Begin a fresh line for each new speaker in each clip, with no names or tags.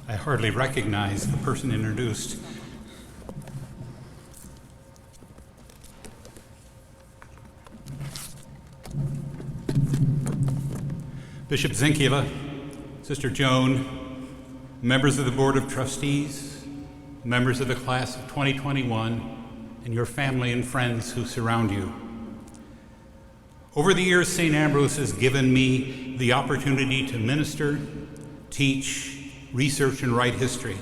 I hardly recognize the person introduced. Bishop Zinkula, Sister Joan, members of the Board of Trustees, members of the class of 2021, and your family and friends who surround you. Over the years, St. Ambrose has given me the opportunity to minister, teach, research, and write history.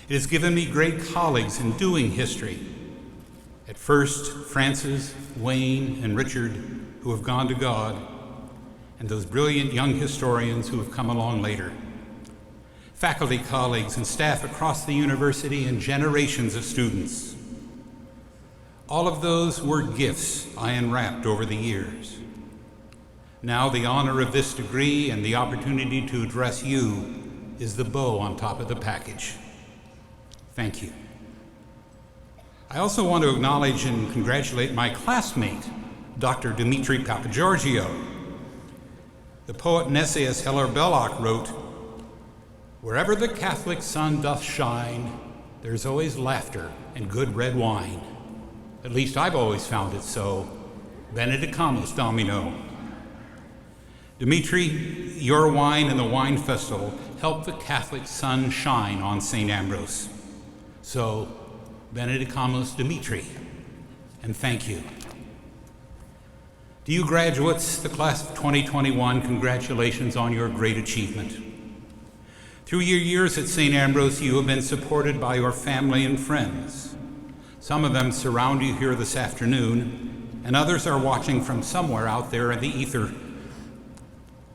It has given me great colleagues in doing history. At first, Francis, Wayne, and Richard, who have gone to God, and those brilliant young historians who have come along later. Faculty colleagues and staff across the university and generations of students. All of those were gifts I unwrapped over the years. Now the honor of this degree and the opportunity to address you is the bow on top of the package. Thank you. I also want to acknowledge and congratulate my classmate, Dr. Dimitri Papageorgiou. The poet and essayist Hilaire Belloc wrote, "Wherever the Catholic sun doth shine, there's always laughter and good red wine. At least I've always found it so. Benedicamus Domino." Dimitri, your wine and the wine festival helped the Catholic sun shine on St. Ambrose. So, Benedicamus Dimitri, and thank you. To you graduates, the class of 2021, congratulations on your great achievement. Through your years at St. Ambrose, you have been supported by your family and friends. Some of them surround you here this afternoon, and others are watching from somewhere out there in the ether.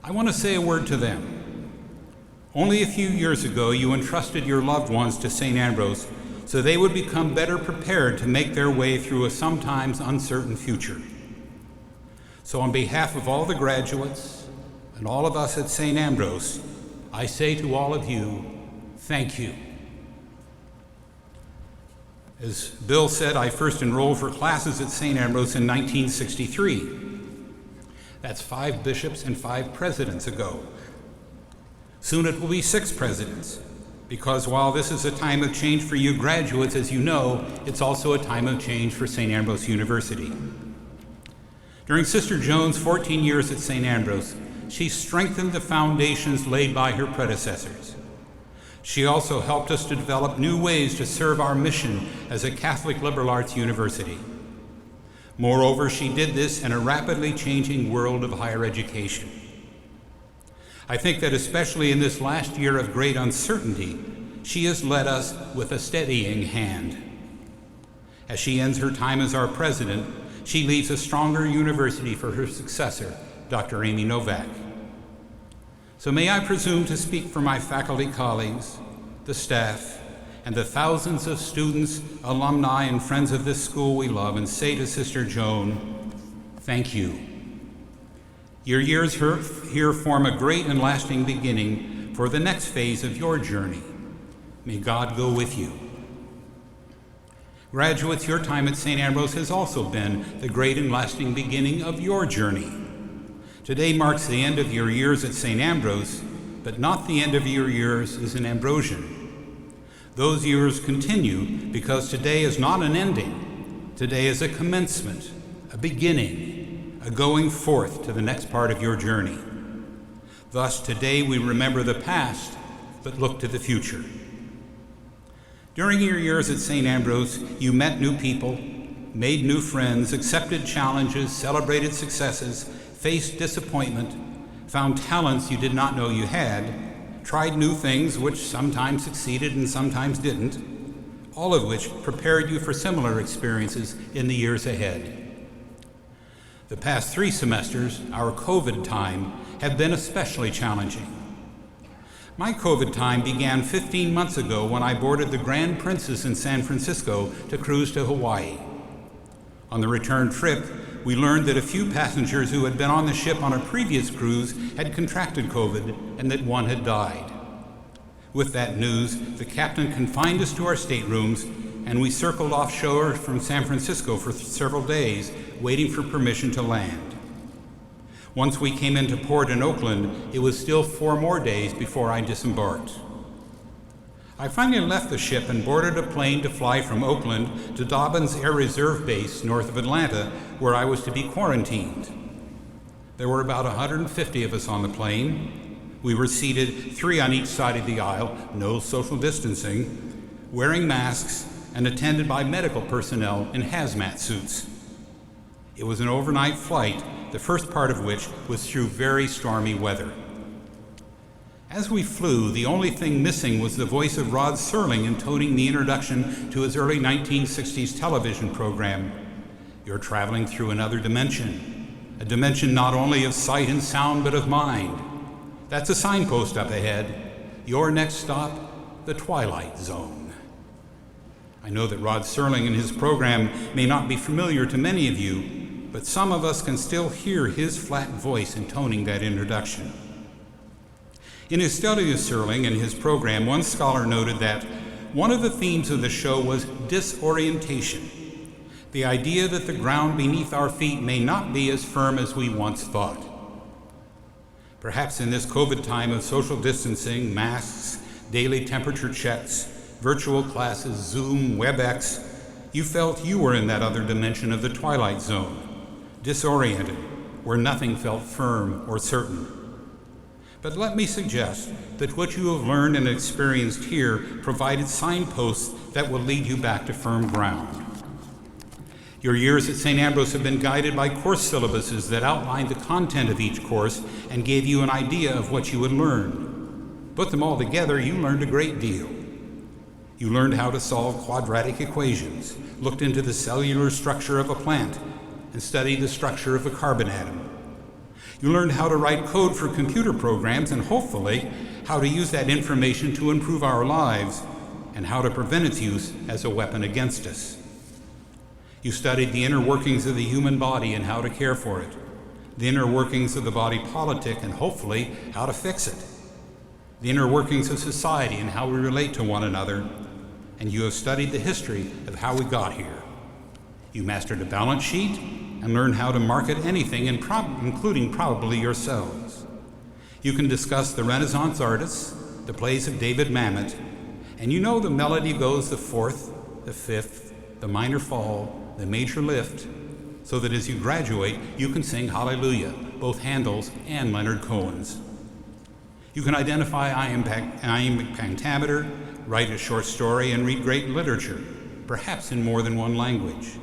I want to say a word to them. Only a few years ago, you entrusted your loved ones to St. Ambrose so they would become better prepared to make their way through a sometimes uncertain future. So on behalf of all the graduates and all of us at St. Ambrose, I say to all of you, thank you. As Bill said, I first enrolled for classes at St. Ambrose in 1963. That's 5 bishops and 5 presidents ago. Soon it will be 6 presidents, because while this is a time of change for you graduates, as you know, it's also a time of change for St. Ambrose University. During Sister Joan's 14 years at St. Ambrose, she strengthened the foundations laid by her predecessors. She also helped us to develop new ways to serve our mission as a Catholic liberal arts university. Moreover, she did this in a rapidly changing world of higher education. I think that especially in this last year of great uncertainty, she has led us with a steadying hand. As she ends her time as our president, she leaves a stronger university for her successor, Dr. Amy Novak. So may I presume to speak for my faculty colleagues, the staff, and the thousands of students, alumni, and friends of this school we love, and say to Sister Joan, thank you. Your years here form a great and lasting beginning for the next phase of your journey. May God go with you. Graduates, your time at St. Ambrose has also been the great and lasting beginning of your journey. Today marks the end of your years at St. Ambrose, but not the end of your years as an Ambrosian. Those years continue because today is not an ending. Today is a commencement, a beginning, a going forth to the next part of your journey. Thus, today we remember the past, but look to the future. During your years at St. Ambrose, you met new people, made new friends, accepted challenges, celebrated successes, faced disappointment, found talents you did not know you had, tried new things which sometimes succeeded and sometimes didn't, all of which prepared you for similar experiences in the years ahead. The past 3 semesters, our COVID time, have been especially challenging. My COVID time began 15 months ago when I boarded the Grand Princess in San Francisco to cruise to Hawaii. On the return trip, we learned that a few passengers who had been on the ship on a previous cruise had contracted COVID and that one had died. With that news, the captain confined us to our staterooms, and we circled offshore from San Francisco for several days, waiting for permission to land. Once we came into port in Oakland, it was still 4 more days before I disembarked. I finally left the ship and boarded a plane to fly from Oakland to Dobbins Air Reserve Base north of Atlanta, where I was to be quarantined. There were about 150 of us on the plane. We were seated 3 on each side of the aisle, no social distancing, wearing masks, and attended by medical personnel in hazmat suits. It was an overnight flight, the first part of which was through very stormy weather. As we flew, the only thing missing was the voice of Rod Serling intoning the introduction to his early 1960s television program. You're traveling through another dimension, a dimension not only of sight and sound, but of mind. That's a signpost up ahead. Your next stop, the Twilight Zone. I know that Rod Serling and his program may not be familiar to many of you, but some of us can still hear his flat voice intoning that introduction. In his study of Serling and his program, one scholar noted that one of the themes of the show was disorientation, the idea that the ground beneath our feet may not be as firm as we once thought. Perhaps in this COVID time of social distancing, masks, daily temperature checks, virtual classes, Zoom, WebEx, you felt you were in that other dimension of the Twilight Zone, disoriented, where nothing felt firm or certain. But let me suggest that what you have learned and experienced here provided signposts that will lead you back to firm ground. Your years at St. Ambrose have been guided by course syllabuses that outlined the content of each course and gave you an idea of what you would learn. Put them all together, you learned a great deal. You learned how to solve quadratic equations, looked into the cellular structure of a plant, and studied the structure of a carbon atom. You learned how to write code for computer programs and hopefully how to use that information to improve our lives and how to prevent its use as a weapon against us. You studied the inner workings of the human body and how to care for it, the inner workings of the body politic and hopefully how to fix it, the inner workings of society and how we relate to one another, and you have studied the history of how we got here. You mastered a balance sheet and learn how to market anything, including probably yourselves. You can discuss the Renaissance artists, the plays of David Mamet, and you know the melody goes the fourth, the fifth, the minor fall, the major lift, so that as you graduate, you can sing Hallelujah, both Handel's and Leonard Cohen's. You can identify iambic pentameter, write a short story, and read great literature, perhaps in more than one language.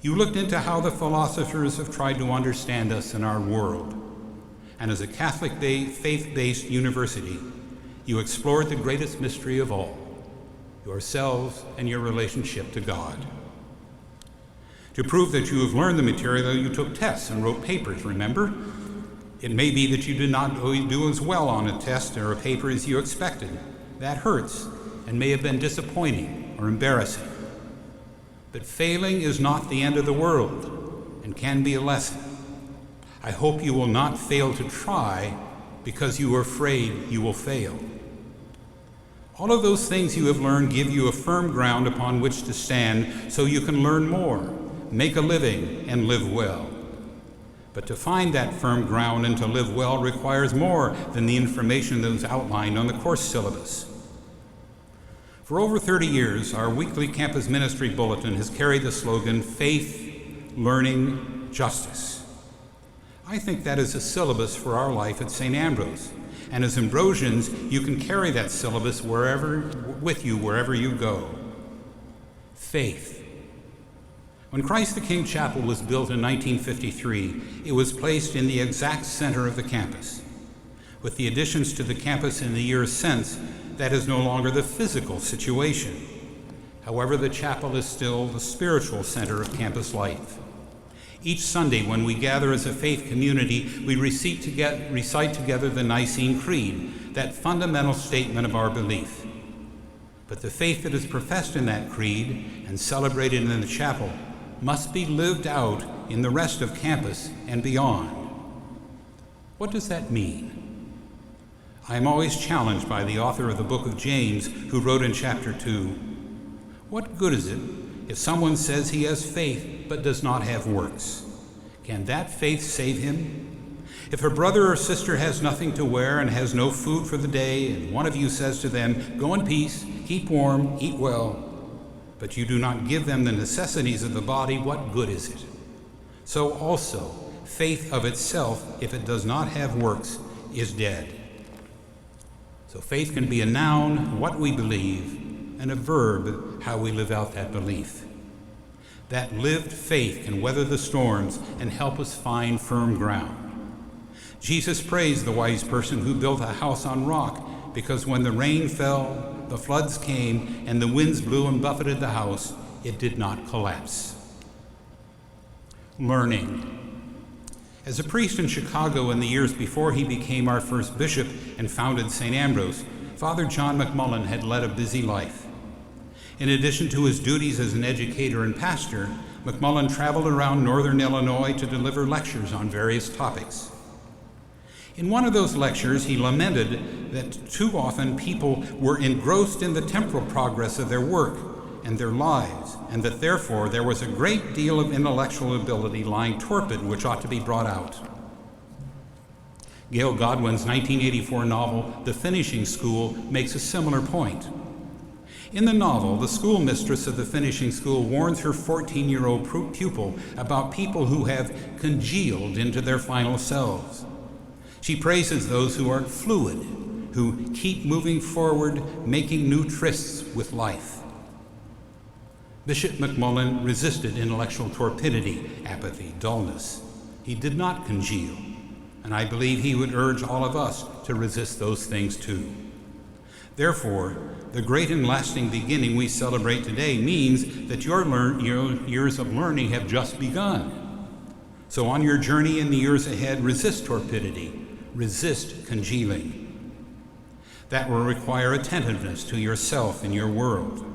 You looked into how the philosophers have tried to understand us and our world. And as a Catholic faith-based university, you explored the greatest mystery of all, yourselves and your relationship to God. To prove that you have learned the material, you took tests and wrote papers, remember? It may be that you did not do as well on a test or a paper as you expected. That hurts and may have been disappointing or embarrassing. But failing is not the end of the world and can be a lesson. I hope you will not fail to try because you are afraid you will fail. All of those things you have learned give you a firm ground upon which to stand so you can learn more, make a living, and live well. But to find that firm ground and to live well requires more than the information that is outlined on the course syllabus. For over 30 years, our weekly campus ministry bulletin has carried the slogan, Faith, Learning, Justice. I think that is a syllabus for our life at St. Ambrose. And as Ambrosians, you can carry that syllabus with you wherever you go. Faith. When Christ the King Chapel was built in 1953, it was placed in the exact center of the campus. With the additions to the campus in the years since, that is no longer the physical situation. However, the chapel is still the spiritual center of campus life. Each Sunday when we gather as a faith community, we recite together the Nicene Creed, that fundamental statement of our belief. But the faith that is professed in that creed and celebrated in the chapel must be lived out in the rest of campus and beyond. What does that mean? I am always challenged by the author of the book of James, who wrote in chapter 2, what good is it if someone says he has faith but does not have works? Can that faith save him? If a brother or sister has nothing to wear and has no food for the day, and one of you says to them, "Go in peace, keep warm, eat well," but you do not give them the necessities of the body, what good is it? So also, faith of itself, if it does not have works, is dead. So faith can be a noun, what we believe, and a verb, how we live out that belief. That lived faith can weather the storms and help us find firm ground. Jesus praised the wise person who built a house on rock, because when the rain fell, the floods came, and the winds blew and buffeted the house, it did not collapse. Learning. As a priest in Chicago in the years before he became our first bishop and founded St. Ambrose, Father John McMullen had led a busy life. In addition to his duties as an educator and pastor, McMullen traveled around northern Illinois to deliver lectures on various topics. In one of those lectures, he lamented that too often people were engrossed in the temporal progress of their work and their lives, and that therefore there was a great deal of intellectual ability lying torpid which ought to be brought out. Gail Godwin's 1984 novel, The Finishing School, makes a similar point. In the novel, the schoolmistress of the finishing school warns her 14-year-old pupil about people who have congealed into their final selves. She praises those who are fluid, who keep moving forward, making new trysts with life. Bishop McMullen resisted intellectual torpidity, apathy, dullness. He did not congeal, and I believe he would urge all of us to resist those things too. Therefore, the great and lasting beginning we celebrate today means that your years of learning have just begun. So on your journey in the years ahead, resist torpidity, resist congealing. That will require attentiveness to yourself and your world.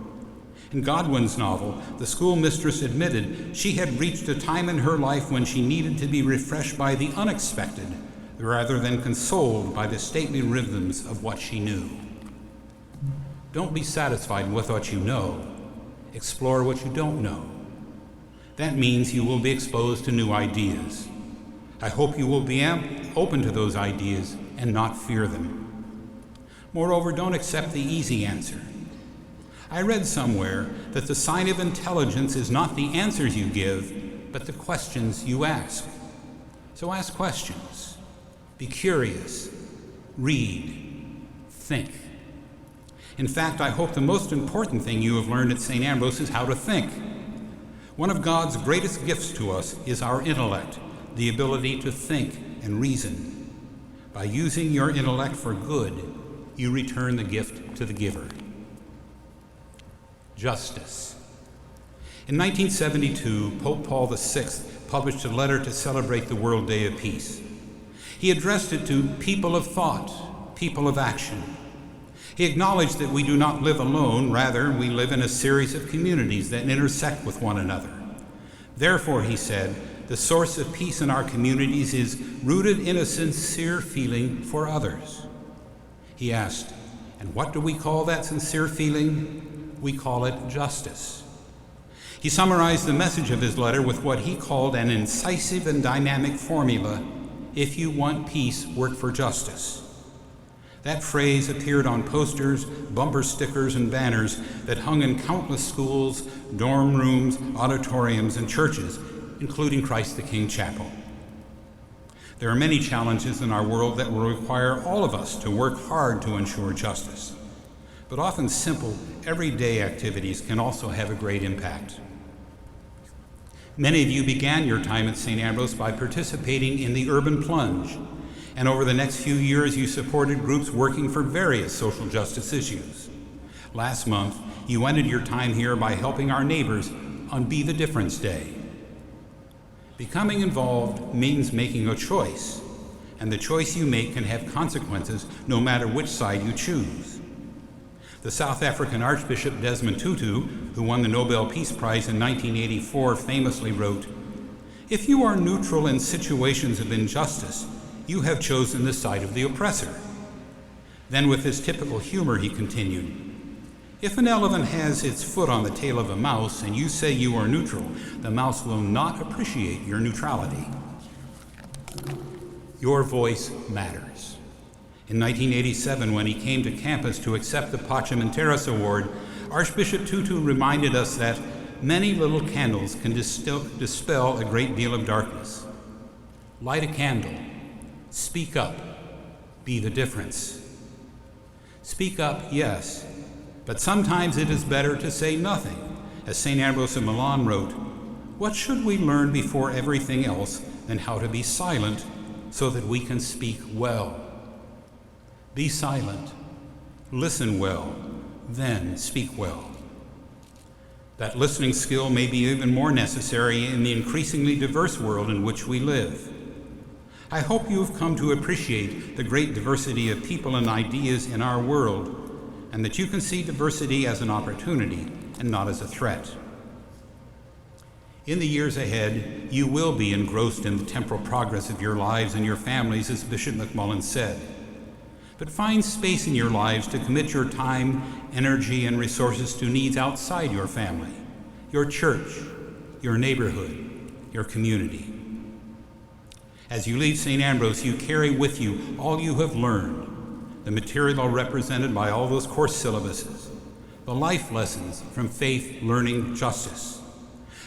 In Godwin's novel, the schoolmistress admitted she had reached a time in her life when she needed to be refreshed by the unexpected rather than consoled by the stately rhythms of what she knew. Don't be satisfied with what you know. Explore what you don't know. That means you will be exposed to new ideas. I hope you will be open to those ideas and not fear them. Moreover, don't accept the easy answer. I read somewhere that the sign of intelligence is not the answers you give, but the questions you ask. So ask questions. Be curious. Read. Think. In fact, I hope the most important thing you have learned at St. Ambrose is how to think. One of God's greatest gifts to us is our intellect, the ability to think and reason. By using your intellect for good, you return the gift to the giver. Justice. In 1972, Pope Paul VI published a letter to celebrate the World Day of Peace. He addressed it to people of thought, people of action. He acknowledged that we do not live alone, rather, we live in a series of communities that intersect with one another. Therefore, he said, the source of peace in our communities is rooted in a sincere feeling for others. He asked, and what do we call that sincere feeling? We call it justice. He summarized the message of his letter with what he called an incisive and dynamic formula: if you want peace, work for justice. That phrase appeared on posters, bumper stickers, and banners that hung in countless schools, dorm rooms, auditoriums, and churches, including Christ the King Chapel. There are many challenges in our world that will require all of us to work hard to ensure justice. But often simple, everyday activities can also have a great impact. Many of you began your time at St. Ambrose by participating in the Urban Plunge, and over the next few years you supported groups working for various social justice issues. Last month, you ended your time here by helping our neighbors on Be the Difference Day. Becoming involved means making a choice, and the choice you make can have consequences no matter which side you choose. The South African Archbishop Desmond Tutu, who won the Nobel Peace Prize in 1984, famously wrote, "If you are neutral in situations of injustice, you have chosen the side of the oppressor." Then with his typical humor, he continued, "If an elephant has its foot on the tail of a mouse and you say you are neutral, the mouse will not appreciate your neutrality." Your voice matters. In 1987, when he came to campus to accept the Pachamenteras Award, Archbishop Tutu reminded us that many little candles can dispel a great deal of darkness. Light a candle. Speak up. Be the difference. Speak up, yes, but sometimes it is better to say nothing. As St. Ambrose of Moline wrote, "What should we learn before everything else than how to be silent so that we can speak well? Be silent, listen well, then speak well." That listening skill may be even more necessary in the increasingly diverse world in which we live. I hope you have come to appreciate the great diversity of people and ideas in our world, and that you can see diversity as an opportunity and not as a threat. In the years ahead, you will be engrossed in the temporal progress of your lives and your families, as Bishop McMullen said. But find space in your lives to commit your time, energy, and resources to needs outside your family, your church, your neighborhood, your community. As you leave St. Ambrose, you carry with you all you have learned, the material represented by all those course syllabuses, the life lessons from faith, learning, justice,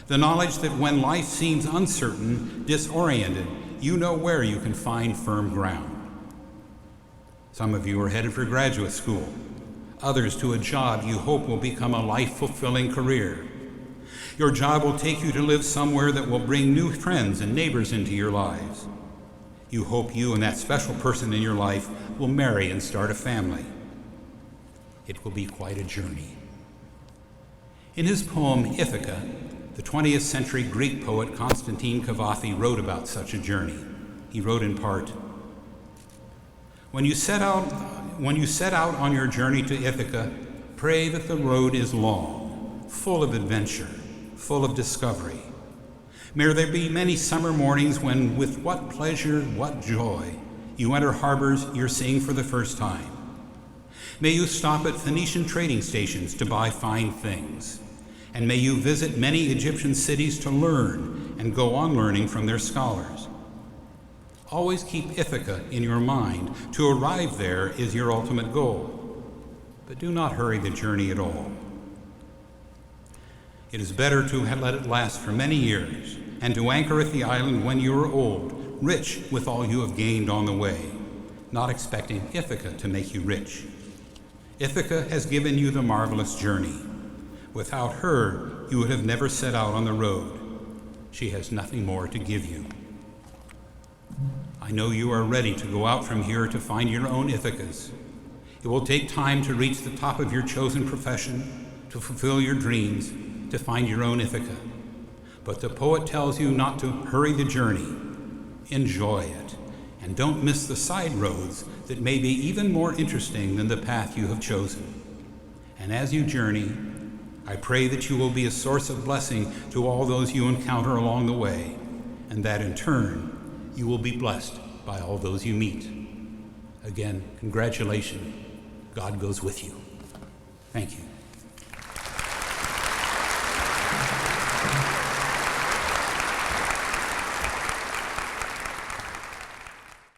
the knowledge that when life seems uncertain, disoriented, you know where you can find firm ground. Some of you are headed for graduate school, others to a job you hope will become a life-fulfilling career. Your job will take you to live somewhere that will bring new friends and neighbors into your lives. You hope you and that special person in your life will marry and start a family. It will be quite a journey. In his poem, Ithaca, the 20th century Greek poet Constantine Cavafy wrote about such a journey. He wrote in part, When you set out on your journey to Ithaca, pray that the road is long, full of adventure, full of discovery. May there be many summer mornings when, with what pleasure, what joy, you enter harbors you're seeing for the first time. May you stop at Phoenician trading stations to buy fine things, and may you visit many Egyptian cities to learn and go on learning from their scholars. Always keep Ithaca in your mind. To arrive there is your ultimate goal, but do not hurry the journey at all. It is better to let it last for many years and to anchor at the island when you are old, rich with all you have gained on the way, not expecting Ithaca to make you rich. Ithaca has given you the marvelous journey. Without her, you would have never set out on the road. She has nothing more to give you. I know you are ready to go out from here to find your own Ithacas. It will take time to reach the top of your chosen profession, to fulfill your dreams, to find your own Ithaca. But the poet tells you not to hurry the journey. Enjoy it, and don't miss the side roads that may be even more interesting than the path you have chosen. And as you journey, I pray that you will be a source of blessing to all those you encounter along the way, and that in turn, you will be blessed by all those you meet. Again, congratulations. God goes with you. Thank you.